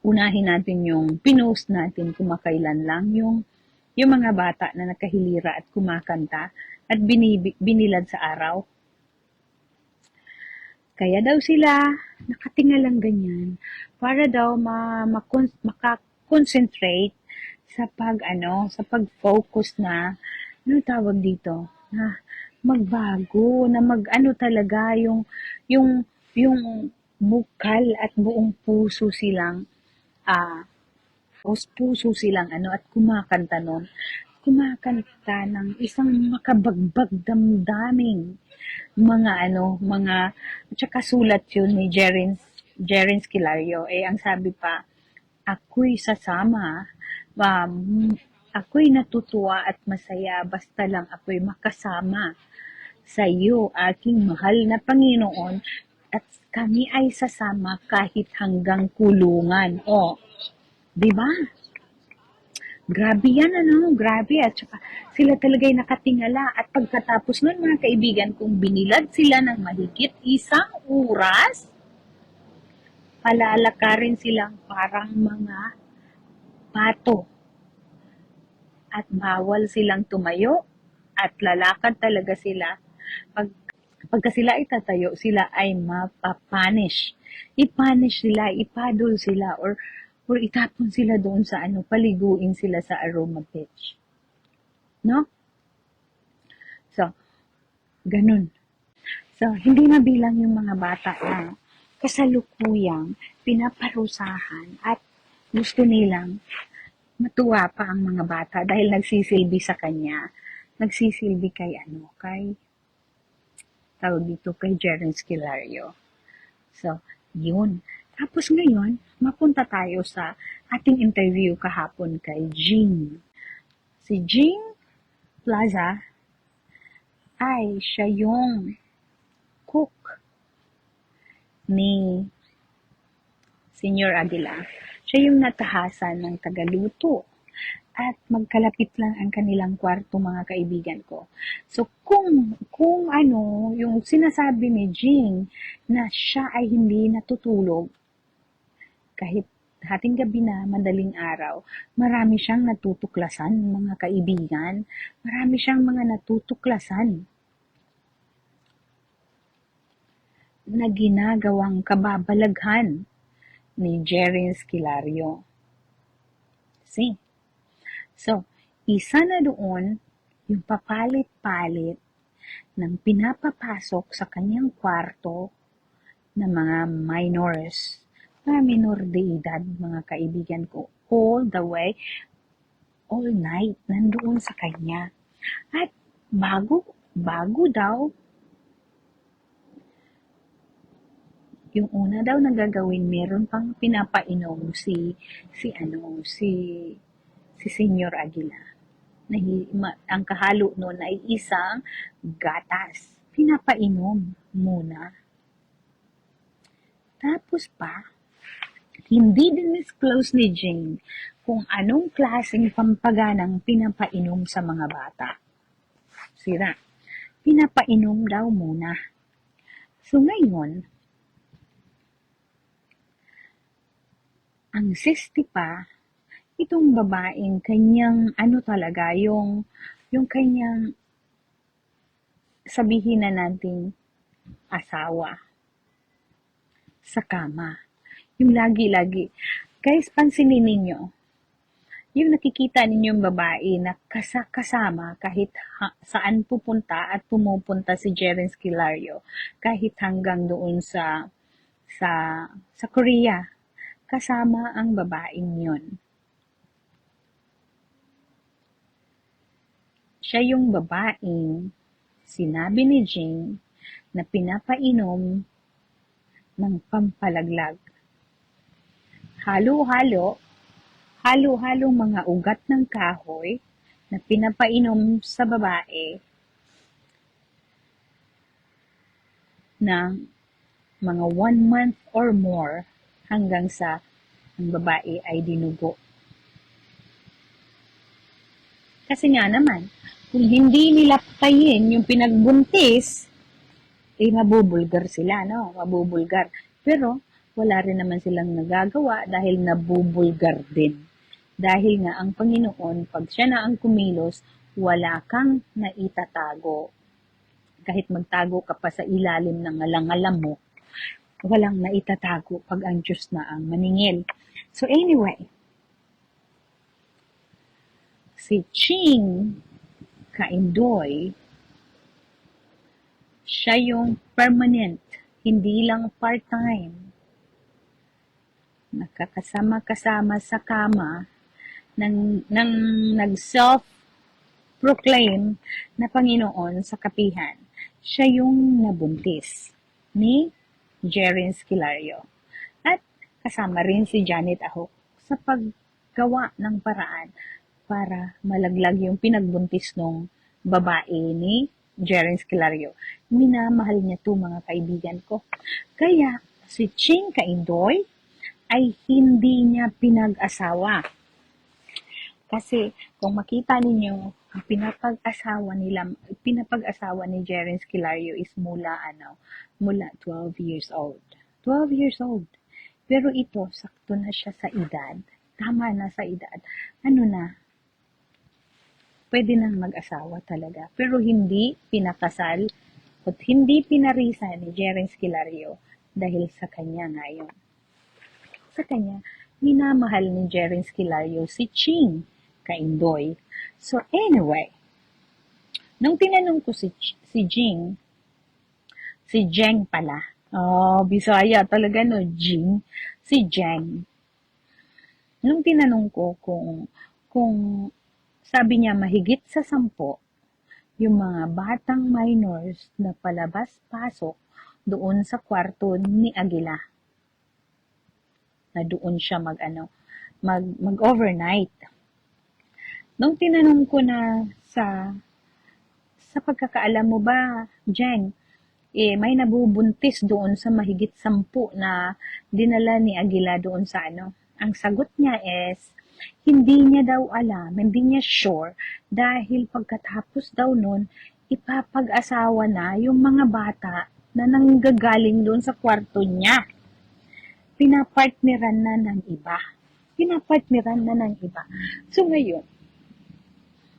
unahin natin yung pinost natin kumakailan lang yung mga bata na nakahilira at kumakanta at binilad sa araw. Kaya daw sila nakatinga lang ganyan para daw makakonsentrate sa sa pag-focus na, ano tawag dito, na magbago, na talaga yung bukal at buong puso silang, puso silang at kumakanta nun. Kumakanta ng isang makabagbag damdaming at saka sulat yun ni Jerin Skilario. Ang sabi pa, ako'y sasama, ako'y natutuwa at masaya basta lang ako'y makasama sa iyo, aking mahal na Panginoon, at kami ay sasama kahit hanggang kulungan. Di ba? Grabe yan, grabe. At saka sila talaga'y nakatingala. At pagkatapos nun, mga kaibigan, kung binilad sila ng mahigit 1 oras, palalakarin silang parang mga pato. At bawal silang tumayo at lalakad talaga sila. Pagka sila itatayo, sila ay mapapanish. I-punish sila, ipadol sila, or itapon sila doon sa paliguin sila sa aroma beach. No? So, ganun. So, hindi mabilang yung mga bata na kasalukuyang pinaparusahan at gusto nilang matuwa pa ang mga bata dahil nagsisilbi sa kanya. Nagsisilbi kay tawag dito, kay Jerin Skilario. So, yun. Tapos ngayon, mapunta tayo sa ating interview kahapon kay Jean. Si Jean Plaza ay siya yung cook ni Senyor Aguila. Siya yung natahasan ng tagaluto. At magkalapit lang ang kanilang kwarto, mga kaibigan ko. So, kung yung sinasabi ni Jean na siya ay hindi natutulog, kahit hating gabi na, madaling araw, marami siyang natutuklasan, mga kaibigan. Marami siyang mga natutuklasan na ginagawang kababalaghan ni Jerin Skilario. So, isa na doon yung papalit-palit ng pinapapasok sa kanyang kwarto ng mga minors, mga minor de edad, mga kaibigan ko, all night, nandoon sa kanya. At bago daw, yung una daw na gagawin, meron pang pinapainom si Senyor Aguila. Ang kahalo nun ay isang gatas. Pinapainom muna. Tapos pa, hindi din disclose ni Jane kung anong klaseng pampaganang pinapainom sa mga bata. Sira. Pinapainom daw muna. So ngayon, ang sisti pa, itong babaeng kanyang talaga, yung kanyang sabihin na nating asawa sa kama. Yung lagi-lagi. Guys, pansinin ninyo, yung nakikita ninyong babae na kasama kahit saan pupunta at pumupunta si Jerin Skilario, kahit hanggang doon sa Korea, kasama ang babaeng yun. Siya yung babaeng sinabi ni Jane na pinapainom ng pampalaglag. Halo-halo mga ugat ng kahoy na pinapainom sa babae ng mga 1 month or more hanggang sa ang babae ay dinugo. Kasi nga naman, kung hindi nila patayin yung pinagbuntis, mabubulgar sila, no? Mabubulgar. Pero, wala rin naman silang nagagawa dahil nabubulgar din. Dahil nga ang Panginoon, pag siya na ang kumilos, wala kang naitatago. Kahit magtago ka pa sa ilalim ng alang-alam mo, walang naitatago pag ang Diyos na ang maningil. So anyway, si Ching Kaindoy, siya yung permanent, hindi lang part-time. Nakakasama-kasama sa kama ng nag-self-proclaim na Panginoon sa kapihan. Siya yung nabuntis ni Jerin Esquilario. At kasama rin si Janet Ahok sa paggawa ng paraan para malaglag yung pinagbuntis nung babae ni Jerin Esquilario. Minamahal niya to, mga kaibigan ko. Kaya si Ching Kaindoy ay hindi niya pinag-asawa. Kasi kung makita ninyo, ang pinapag-asawa ni Jerin Esquilario is mula 12 years old. 12 years old. Pero ito, sakto na siya sa edad. Tama na sa edad. Pwede nang mag-asawa talaga. Pero hindi pinakasal at hindi pinarisa ni Jerin Esquilario dahil sa kanya ngayon. Sa kanya, minamahal ni Jerin Esquilario si Ching Kaindoy. So anyway, nung tinanong ko si Jing, si Jeng pala. Oh, Bisaya talaga no, Jing. Si Jeng. Nung tinanong ko kung sabi niya mahigit sa 10 yung mga batang minors na palabas-pasok doon sa kwarto ni Aguila. Na doon siya mag-overnight. Nung tinanong ko na sa pagkakaalam mo ba, Jeng, may nabubuntis doon sa mahigit 10 na dinala ni Aguila doon sa Ang sagot niya is, hindi niya daw alam, hindi niya sure, dahil pagkatapos daw nun, ipapag-asawa na yung mga bata na nanggagaling doon sa kwarto niya. Pinapartneran na ng iba. So ngayon,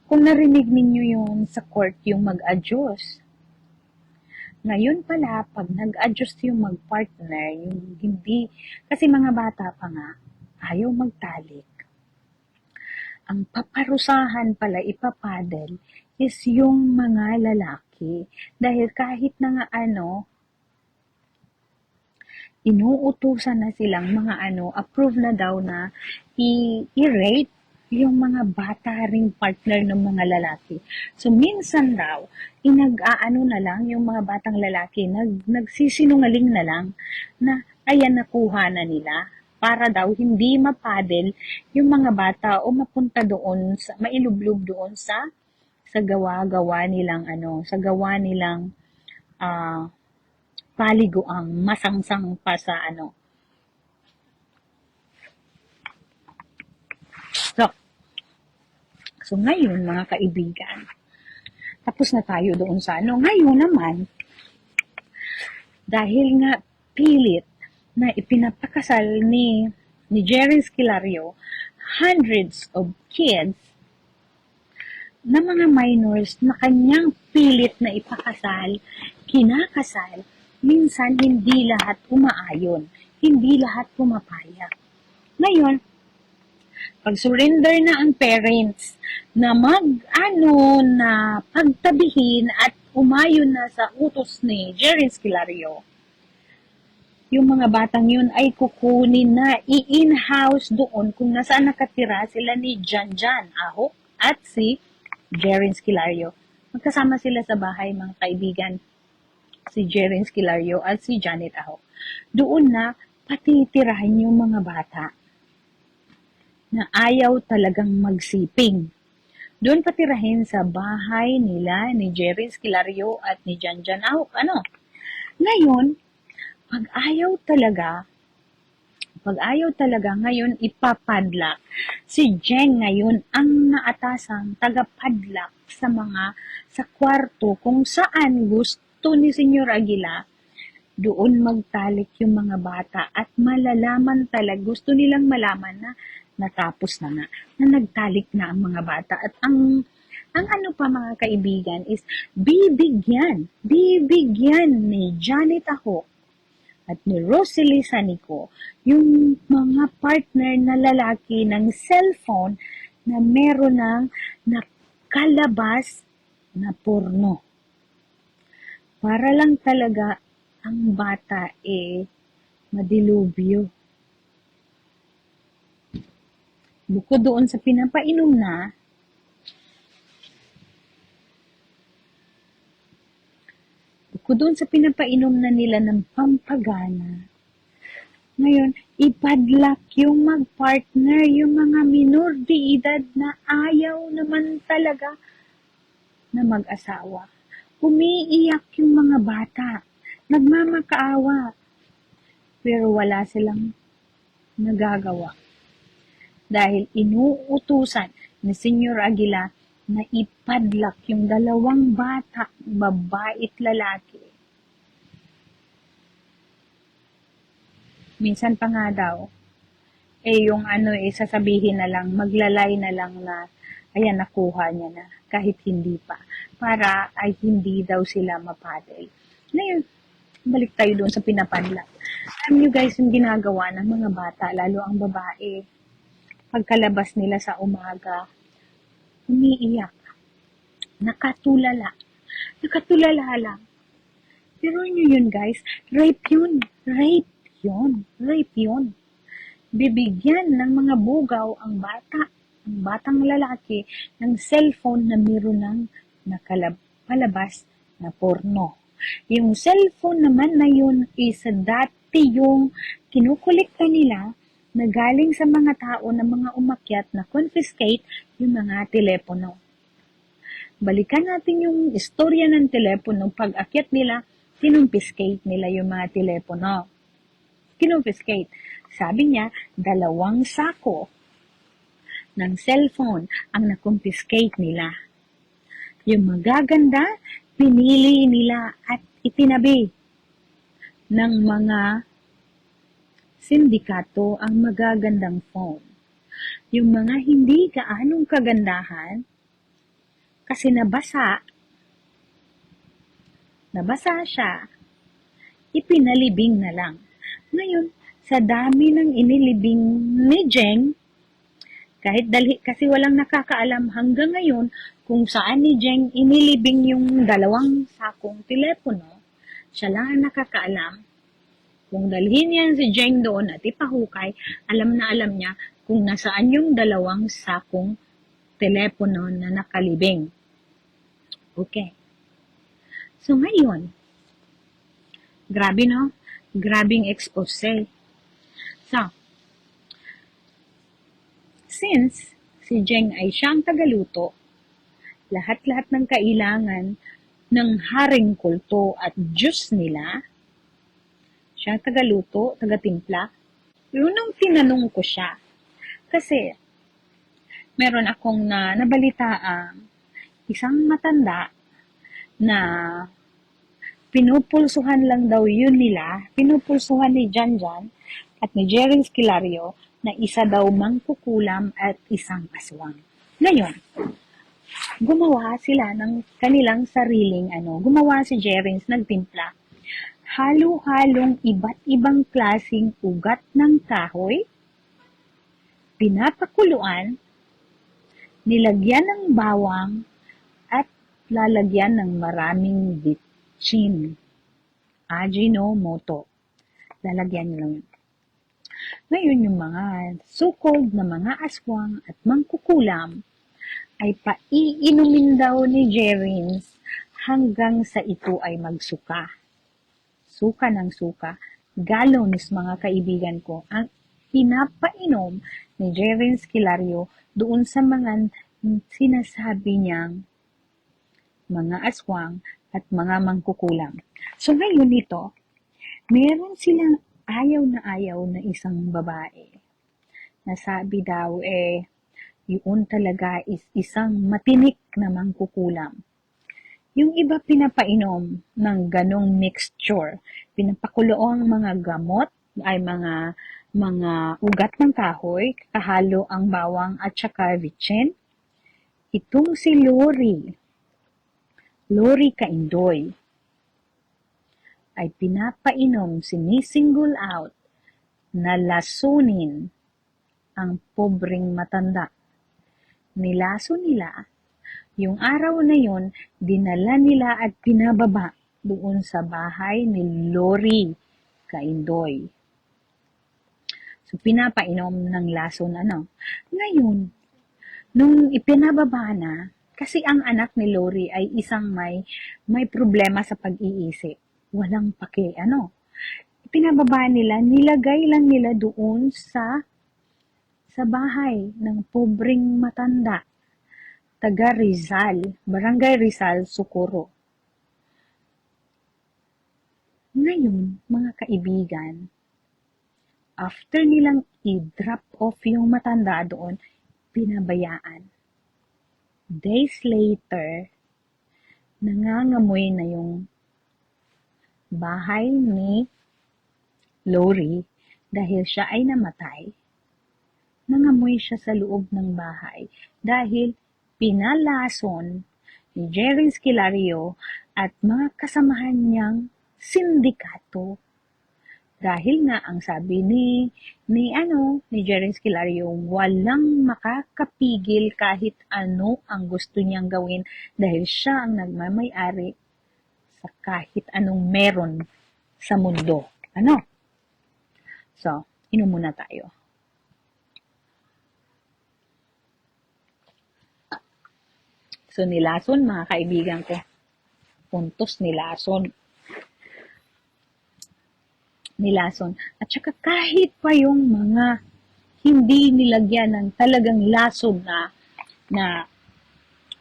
kung narinig ninyo yun sa court yung mag-adjust, ngayon pala, pag nag-adjust yung mag-partner, yung hindi, kasi mga bata pa nga, ayaw magtalik. Ang paparusahan pala, ipapadel, is yung mga lalaki. Dahil kahit na nga inuutusan na silang mga approve na daw na i-rape yung mga bata ring partner ng mga lalaki. So, minsan daw, na lang yung mga batang lalaki, nagsisinungaling na lang na ayan nakuha na nila para daw hindi mapadel yung mga bata o mapunta doon, mailublob doon sa gawa nilang paliguang masangsang pa sa So, ngayon, mga kaibigan, tapos na tayo doon sa Ngayon naman, dahil nga pilit na ipinapakasal ni Jerin Esquilario, hundreds of kids na mga minors na kanyang pilit na ipakasal, kinakasal, minsan hindi lahat umaayon, hindi lahat pumapayag. Ngayon, pag surrender na ang parents na na pagtabihin at umayon na sa utos ni Jerin Esquilario, yung mga batang yun ay kukunin na i-in-house doon kung nasaan nakatira sila ni Janjan Ahok at si Jerin Esquilario. Magkasama sila sa bahay, mga kaibigan, si Jerin Esquilario at si Janet Ahok. Doon na patitirahan yung mga bata na ayaw talagang magsiping. Doon patirahin sa bahay nila ni Jerin Esquilario at ni Janjan Ahok. Ngayon, pag ayaw talaga ngayon ipapadlock. Si Jeng ngayon ang naatasang tagapadlock sa kwarto kung saan gusto ni Senyor Aguila doon magtalik yung mga bata at malalaman talaga, gusto nilang malaman na natapos na nga, na nagtalik na ang mga bata. At ang ano pa mga kaibigan is bibigyan ni Janet Aho at ni Rosalie Sanico yung mga partner na lalaki ng cellphone na meron ng nakalabas na porno. Para lang talaga ang bata madilubyo. Bukod doon sa pinapainom na, nila ng pampagana, ngayon, ipadlock yung mag-partner, yung mga minor de edad na ayaw naman talaga na mag-asawa. Umiiyak yung mga bata, nagmamakaawa, pero wala silang nagagawa. Dahil inuutusan ni Senyor Aguila na ipadlock yung dalawang bata, babae at lalaki. Minsan pa nga daw, yung sasabihin na lang, maglalay na lang na, ayan, nakuha niya na, kahit hindi pa, para ay hindi daw sila mapadel. Ngayon, balik tayo doon sa pinapadlock. Alam nyo guys, yung ginagawa ng mga bata, lalo ang babae, pagkalabas nila sa umaga, umiiyak, nakatulala lang. Pero nyo yun guys, rape yun. Bibigyan ng mga bugaw ang batang lalaki ng cellphone na meron ng palabas na porno. Yung cellphone naman na yun is dati yung kinukulikta nila na galing sa mga tao na mga umakyat na confiscate yung mga telepono. Balikan natin yung istorya ng telepono. Pag-akyat nila, kinumpiskate nila yung mga telepono. Kinumpiskate. Sabi niya, 2 sako ng cellphone ang nakumpiskate nila. Yung magaganda, pinili nila at itinabi ng mga sindikato ang magagandang phone. Yung mga hindi gaanong kagandahan, kasi nabasa siya, ipinalibing na lang. Ngayon, sa dami ng inilibing ni Jeng, kasi walang nakakaalam hanggang ngayon kung saan ni Jeng inilibing yung 2 sakong telepono, siya lang ang nakakaalam. Kung dalhin yan si Jeng doon at ipahukay, alam na alam niya kung nasaan yung 2 sakong telepono na nakalibing. Okay. So ngayon, grabe no? Grabing expose. So, since si Jeng ay siyang tagaluto, lahat-lahat ng kailangan ng haring kulto at juice nila, siyang tagaluto, tagatimpla. Nung tinanong ko siya, kasi meron akong nabalitaan isang matanda na pinupulsuhan lang daw yun nila, pinupulsuhan ni Janjan at ni Jerry Esquilario na isa daw mangkukulam at isang aswang. Ngayon, gumawa sila ng kanilang sariling gumawa si Jerry, nagtimpla. Halo-halong iba't ibang klasing ugat ng kahoy, pinapakuluan, nilagyan ng bawang, at lalagyan ng maraming bitchin. Ajinomoto. Lalagyan nyo lang yun. Ngayon yung mga so-called na mga aswang at mangkukulam ay paiinumin daw ni Jerins hanggang sa ito ay magsuka. Suka ng suka. Gallons mga kaibigan ko ang pinapainom ni Jerins Esquilario doon sa mga sinasabi niyang mga aswang at mga mangkukulam. So ngayon nito, meron silang ayaw na isang babae. Nasabi daw yun talaga is isang matinik na mangkukulam. Yung iba pinapainom ng ganong mixture. Pinapakulo ang mga gamot, ay mga ugat ng kahoy, kahalo ang bawang at saka vitsin. Itong si Lori Kaindoy, ay pinapainom, sinisingle out na lasunin ang pobreng matanda. Nilaso nila, yung araw na yon, dinala nila at pinababa doon sa bahay ni Lori Kaindoy. So, pinapainom ng lason Ngayon, nung ipinababa na, kasi ang anak ni Lori ay isang may problema sa pag-iisip. Walang Pinababa nila, nilagay lang nila doon sa bahay ng pobreng matanda. Taga Rizal, Barangay Rizal, Socorro. Ngayon, mga kaibigan, after nilang i-drop off yung matanda doon, pinabayaan. Days later, nangangamoy na yung bahay ni Lori dahil siya ay namatay. Nangamoy siya sa loob ng bahay dahil pinalason ni Jerry Esquilario at mga kasamahan niyang sindikato. Dahil nga ang sabi ni Jerry Esquilario, walang makakapigil kahit ano ang gusto niyang gawin dahil siya ang nagmamay-ari sa kahit anong meron sa mundo. So, inom muna tayo. So, nilason, mga kaibigan ko. Puntos nilason. At saka kahit pa yung mga hindi nilagyan ng talagang lason na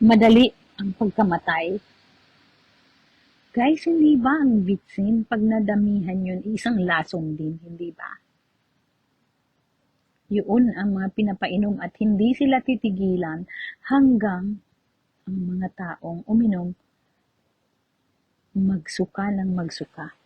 madali ang pagkamatay. Guys, hindi ba ang vitsin pag nadamihan yun, isang lason din, hindi ba? Yun ang mga pinapainom at hindi sila titigilan hanggang ang mga taong uminom magsuka ng magsuka.